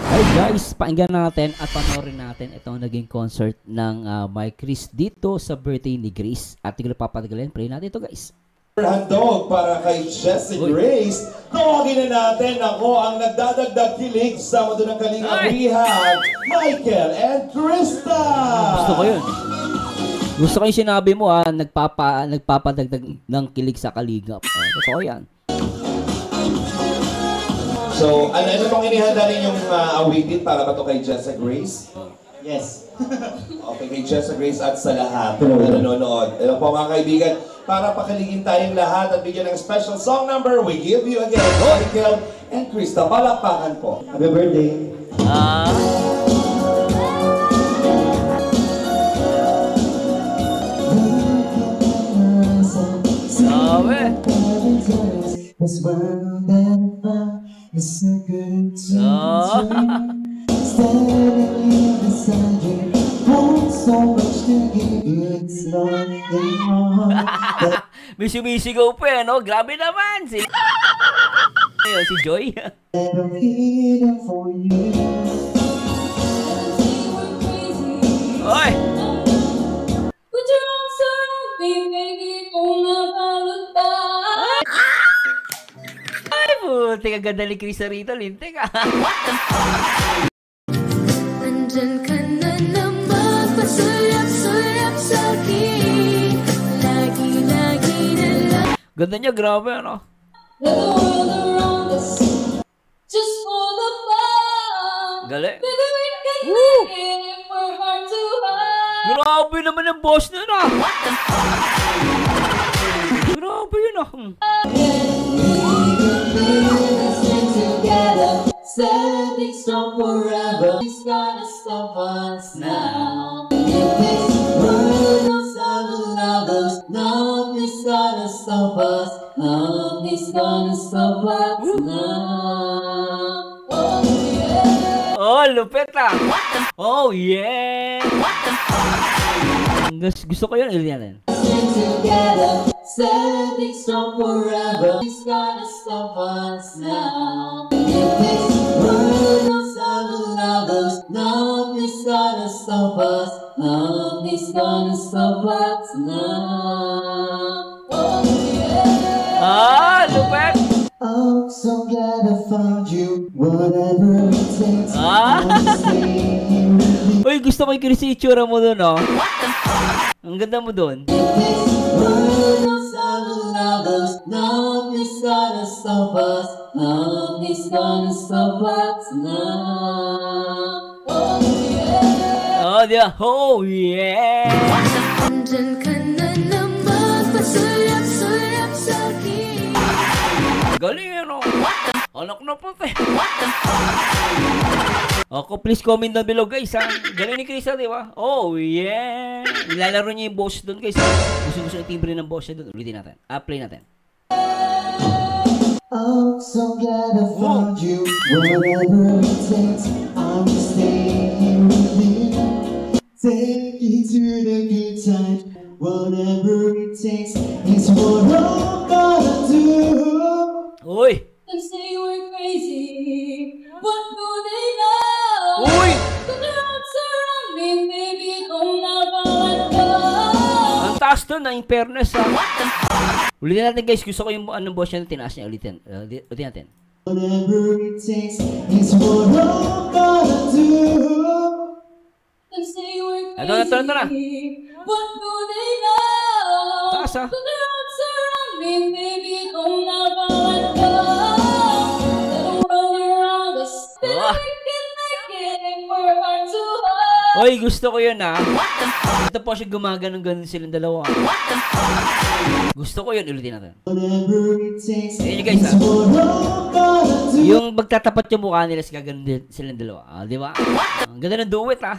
Hey guys, pakinggan natin at panoorin natin itong naging concert ng Mike Chris dito sa birthday ni Grace. At tigil papatagalin, play natin ito guys. Handog para kay Jessie Grace. Tawagin na natin ako ang nagdadagdag kilig sa mundo ng kalingabihan, Michael and Krista! Gusto ko yun. Gusto ko yung sinabi mo nagpapadagdag ng kilig sa kalingap. Totoo yan. So, ano pong inihanda ninyong awitin para ba ito kay Jessie Grace? Yes. Okay, kay Jessie Grace at sa lahat na nanonood. Ano po mga kaibigan, para pakaligin tayong lahat at bigyan ng special song number, we give you again, Michael and Krista. Palakpakan po. Happy birthday. This world and is so good to standing beside you. Want so much to give you, it's not in my heart. May sumisigaw pa no? Grabe naman! Si Joy. And I'm here for you. Oy! Put your arms around me, baby, kung napalot pa. Ay, puti ka ganda ni Krista rito, lintik ah. Nandyan ka na naman, pasulap-sulap sa'kin. Lagi-lagi na lang. Ganda niya, grabe ano. Let the world around us just for the fun. Gali. Baby, we can make it if we're hard to hide. Grabe naman ang boss nun ah. Grabe yun ah. Standing strong forever. He's gonna stop us now. If this world knows how to love us, nobody's gonna stop us. Nobody's gonna stop us now. Oh yeah. Oh, lupit ah. Oh yeah. Gusto ko yun, Ilianen. Together, standing strong forever. He's gonna stop us now. If this world knows how to love us, nobody's gonna stop us. Nobody's gonna stop us now. Oh yeah. Ah, lupit. I'm so glad I found you. Whatever it takes, I'm staying here with you. Uy, gusto ko yung Krista itsura mo dun oh. Ang ganda mo dun. If this world knows how to love us, nobody's gonna stop us. Nobody's gonna stop us now. Oh yeah. Oh, di ba? Oh yeah. Nandyan ka na naman, pasulap-sulap sa'kin. Galing ano. Anak na po eh. Ako, please comment down below guys ha. Galing ni Krista, di ba? Oh yeah. Nilalaro niya yung boss doon guys. Gusto-gusto yung timbre ng boss doon. Ulitin natin. Play natin. I'm so glad I found you. Whatever it takes, I'm staying here with you. Take you to the good times. Whatever it takes is what I'm gonna do. Uy! They say we're crazy, what do they know? Uy! Put their arms around me, baby, kung napalad ka. Ang taas doon na in fairness ha. Ulitin natin guys. Gusto ko yung anong boss niya na tinaas niya. Ulitin natin. Whatever it takes is what I'm gonna do. They say we're Ito na. crazy, what do they know? Taas ha. Put their arms around me, baby, kung napalad ka. Let the world around us, baby, Ah. we can make it if we're hard to hide. Uy, gusto ko yun ha. Ito po siya gumaganon-ganon silang dalawa. Gusto ko yun. Ulitin natin. Whatever it takes Ayan guys is ha. what I'm gonna do. Yung magtatapat yung mukha nila, gaganon din silang dalawa. Di ba? Ang ganda ng duet ha.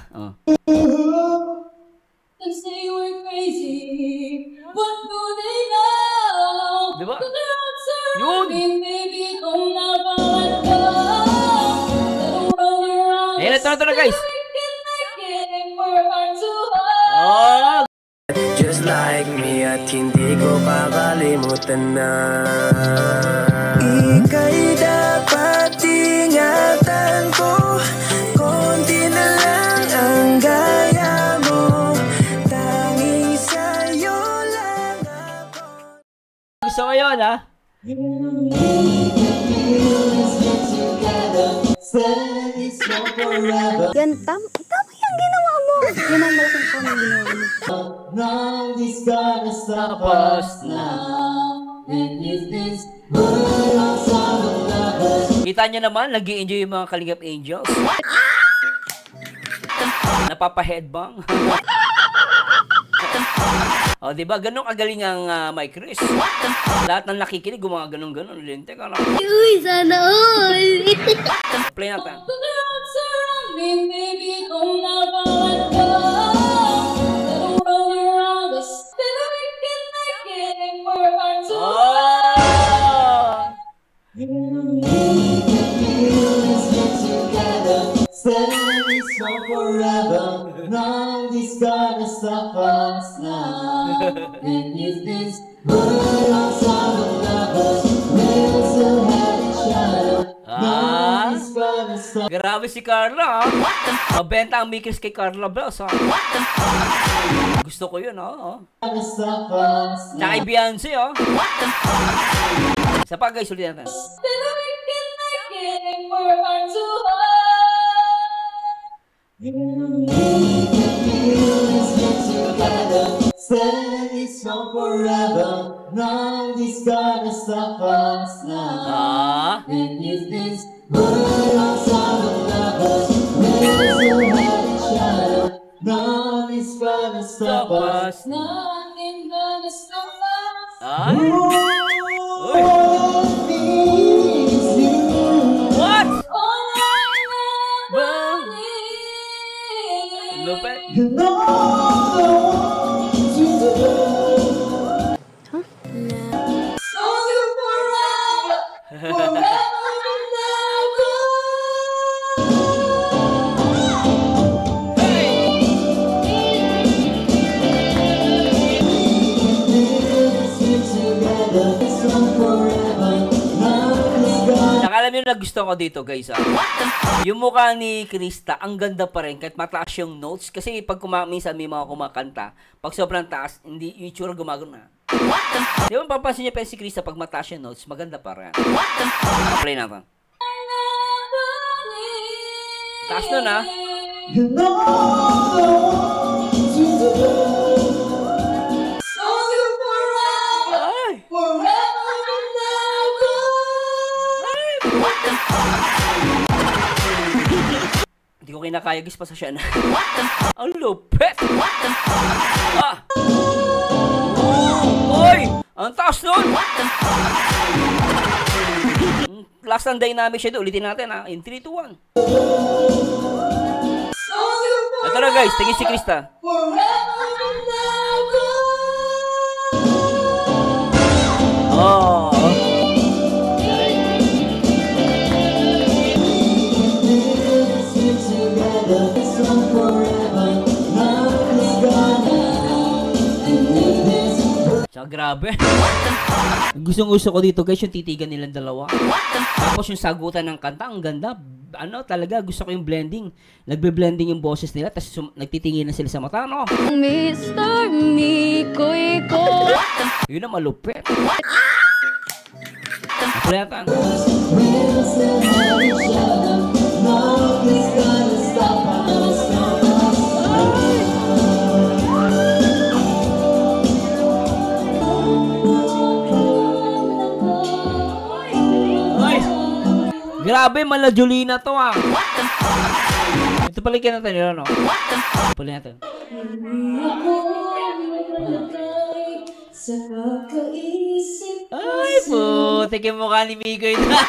They say we're crazy, what do they know? Di ba? Put their arms around Yun! me, baby, kung napalad ka. Let the world around Ayan, us, ito na guys. we can make it if we're hard to hide. Oh! Just like me at hindi ko kakalimutan na ika'y dapat ingatan ko. yun, ha? Yan, tama yung ginawa mo. Yan ang malaking po ng ginawa mo. Nothing's gonna stop Tapos us now. And if this world outside of lovers, Kita nyo naman, nag-i-enjoy yung mga Kalingap Angels. Napapa-headbang. O, diba? Ganun kagaling ang Mike Chris. Lahat ng nakikinig, gumawa ganun-ganun. Linte ka lang. Uy, sana all. Play natin. Oh! Standing strong forever. Nothing's gonna stop us now. And if this world outside of lovers, we'll still have each other. Nothing's gonna stop. Grabe si Carla, ha? Mabenta ang Mikis kay Carla Bells, ha? Gusto ko yun, ha? Gonna stop us Tsaka kay Beyonce, ha? Isa pa, guys, ulit natin. Standing strong forever. Nothing's gonna stop us now. And if this world outside of lovers, we'll still have each other. Nothing's gonna stop us. Nothing gonna stop us. Ay! Uy! All things you. What? All I Ba? ever need. Lupet. You know I want you to do. Song you forever, forever and ever. Saka alam nyo na gusto ko dito, guys, ha? Yung mukha ni Krista, ang ganda pa rin kahit mataas yung notes. Kasi pag minsan may mga kumakanta, pag sobrang taas, hindi yung itsura gumagano na. Di ba papansin niyo pa si Krista pag mataas yung notes, maganda pa rin. Play natin. Taas nun, ha? You know I want you to do. Song you forever, Ay! forever and ever. Hindi ko kinakaya, guys, pasasya na. Ang lupet! Ah! Oy! Ang taas nun! Last ng dynamic siya doon. Ulitin natin, ha? In 3, 2, 1. Song you Ito na, guys. Tingin si Krista. forever and ever. Oh! Tsaka grabe. Gustong-gusto ko dito, guys, yung titigan nilang dalawa. Tapos yung sagutan ng kanta, ang ganda. Ano, talaga, gusto ko yung blending. Nagbe-blending yung boses nila, tapos nagtitingin na sila sa mata, no? Mr. Mikoy ko. Yun ang malupit. Kulatan. We'll still have each other. Nothing's gonna stop us. Ay! Grabe, mala Jolina to, ah. Ito palikin natin yun, no? Palikin natin. Ako malagay sa kakaisip ko Ay, putik yung mukha ni Mikoy na.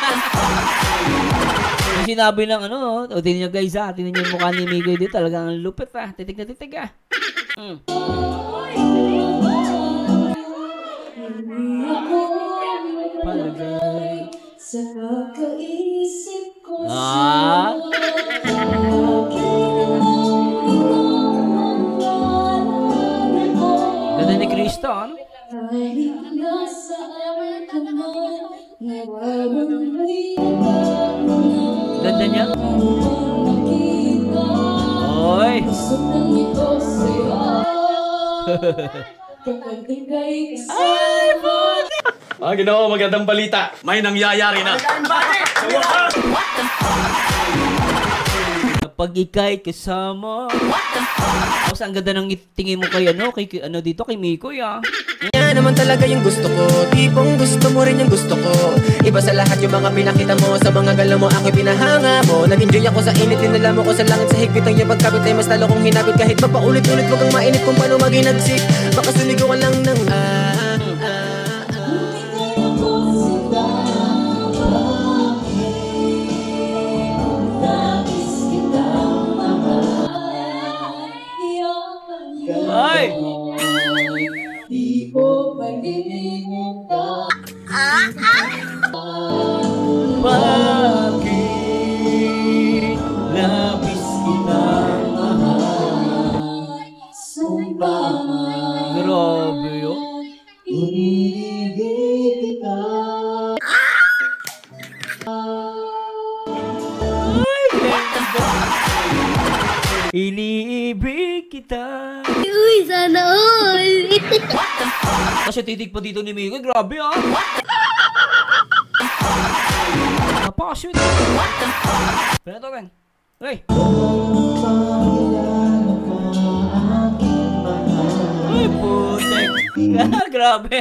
Yung sinabi ng ano, o tingnan nyo, guys, ha. Tingnan nyo yung mukha ni Mikoy dito. Talagang lupit, ha. Titig na titig, ha. Palagay. sa kakaisip ko Ah. Ganda ni Krista, ano? kahit nasaan ka man, nagwawalit Ganda niya. nakita. Oy! Gusto nang ito sa'yo kapag ika'y kasama. Ay, putik! Ginawa, magandang balita. May nangyayari na. Kapag ika'y kasama. Tapos ang ganda ng tingin mo kay dito, kay Mikoy Yan naman talaga yung gusto ko. Tipong gusto mo rin yung gusto ko. Iba sa lahat yung mga pinakita mo. Sa mga galaw mo ako'y pinahanga mo. Nag-enjoy ako sa init, dinala mo ko sa langit. Sa higpit ang iyong pagkabit ay mas talo kong hinabit. Kahit mapaulit-ulit wag kang mainit kung paano maginagsik. Baka sumigaw ka lang ng Ay! Di ko malilimutan. Bakit labis kitang mahal? Sumpah. Grabe yun. Iniibig kita. Iniibig kita. Uy, sana all. Kasi titig pa dito ni Mikoy. Grabe Napaka-sweet. Pero ito rin. Hey. Ay, putek. Grabe.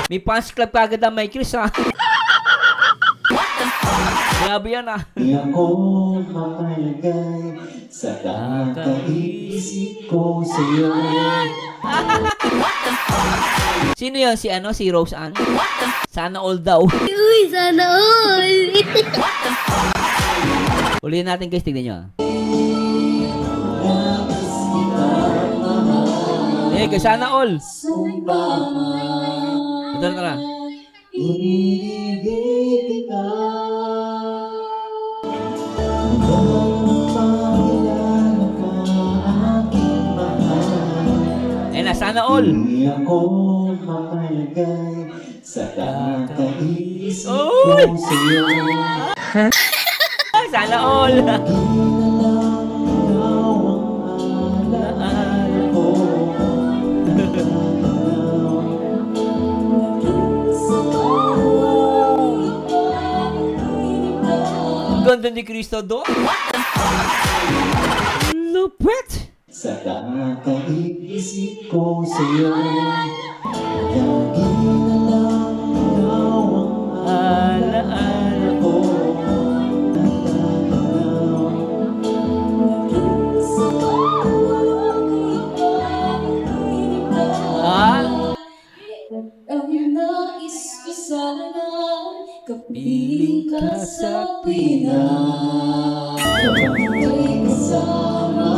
May fans club kagad ang may Chris Grabe yan Di ako mapalagay sa kakaisip ko sa'yo. Sino yan? Si Rose Ann? Sana all daw. Uy, sana all. Ulihin natin guys, tignan nyo guys, sana all. Ito na. Iniibig kita. Sana all. Di ako mapalagay sa kakaisip ko sa'yo. Sana all. Ang ganda ni Cristo do. Lupit. Sa kakaisip ko sa'yo. Lagi na lang ikaw ang alaala ko. Ang nais ko sana kapiling ka sa pinas. Kapag kasama,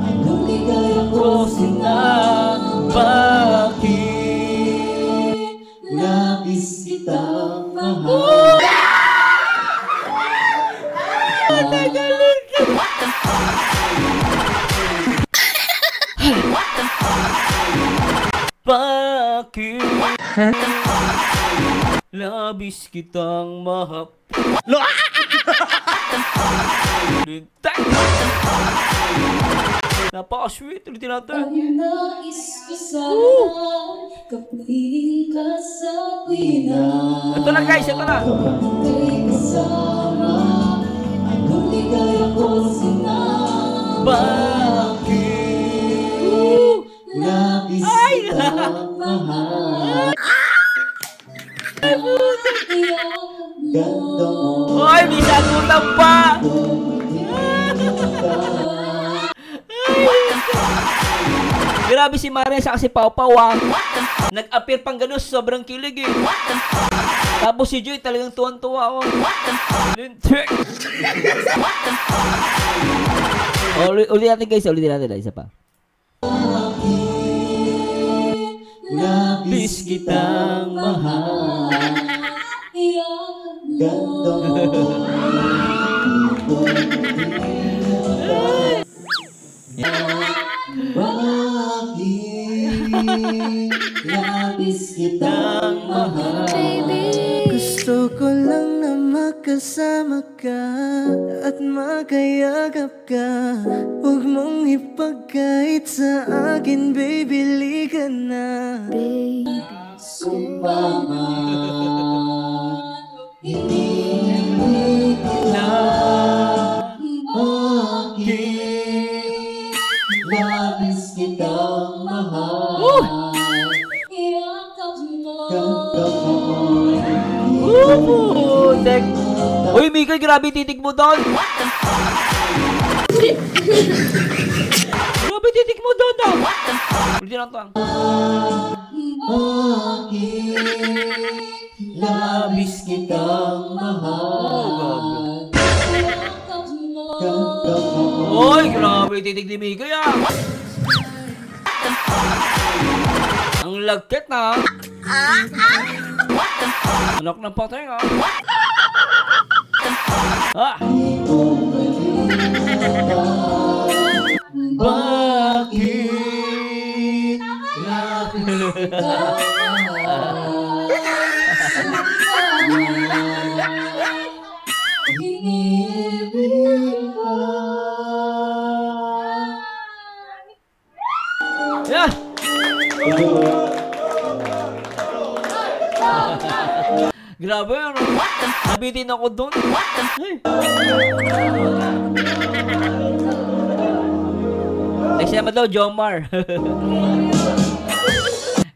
anong ligaya ko Bakit labis kitang mahal. Bakit labis kitang mahap. Lintay. Napaka-sweet. Ulitin natin. Ang nais ko sana kapiling ka sa pinas. Ito na guys, ito na. Kay kasama, anong ligaya ko Bakit Labis kitang mahal. Ganda mo. Ay, di sagutan pa. Grabe si Maria sa kasi Pau Pau Nag-appear pang ganun, sobrang kilig Tapos si Joy talagang tuwan-tuwa Lintik. Ulit natin guys, ulitin natin isa pa. Labis kitang mahal. Ganda mo. Bakit labis kitang mahal? Gusto ko lang na makasama ka at makayagap ka. Huwag mong ipagkait sa akin, baby, liga na. kung paman iniibig kita. Bakit labis kitang mahal? Iyakap mo. Tek. Uy, Mikoy, grabe titig mo doon. Grabe titig mo doon daw. Ulit lang to. Bakit labis kitang mahal? Uy, grabe titig ni Mikoy ah. Ang lagkit na. Anak ng patay ah. Ah. Bakit labis kitang mahal? Iniibig ka. Yeah. Grabe ano. Nabitin ako doon. Next naman daw, Jomar.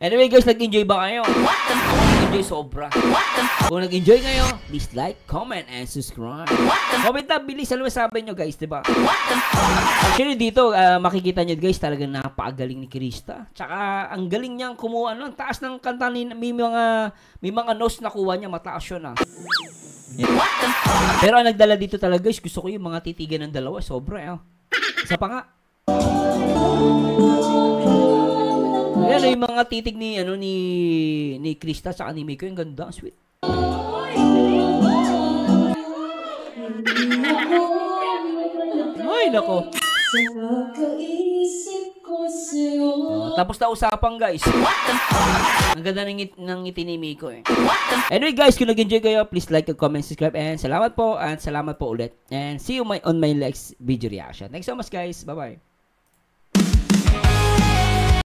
Anyway guys, nag-enjoy ba kayo? Nag-enjoy sobra. Kung nag-enjoy kayo, please like, comment, and subscribe. Comment na, bilis. Ano masabi nyo guys, diba? Actually dito, makikita nyo guys, talagang napakagaling ni Krista. Tsaka, ang galing niyang kumuha, ang taas ng kanta, may mga notes na kuha niya, mataas yun ah. Pero ang nagdala dito talaga guys, gusto ko yung mga titigan ng dalawa, sobra eh. Isa pa nga. Ayan, yung mga titig ni Krista sa anime ko, yung ganda, sweet. Ay, nako. Tapos na usapan guys. Ang ganda ng ngiti ni Miko eh. Anyway guys, kung nag-enjoy kayo, please like, comment, subscribe, and salamat po ulit. And see you on my next video reaction. Thanks so much guys. Bye-bye.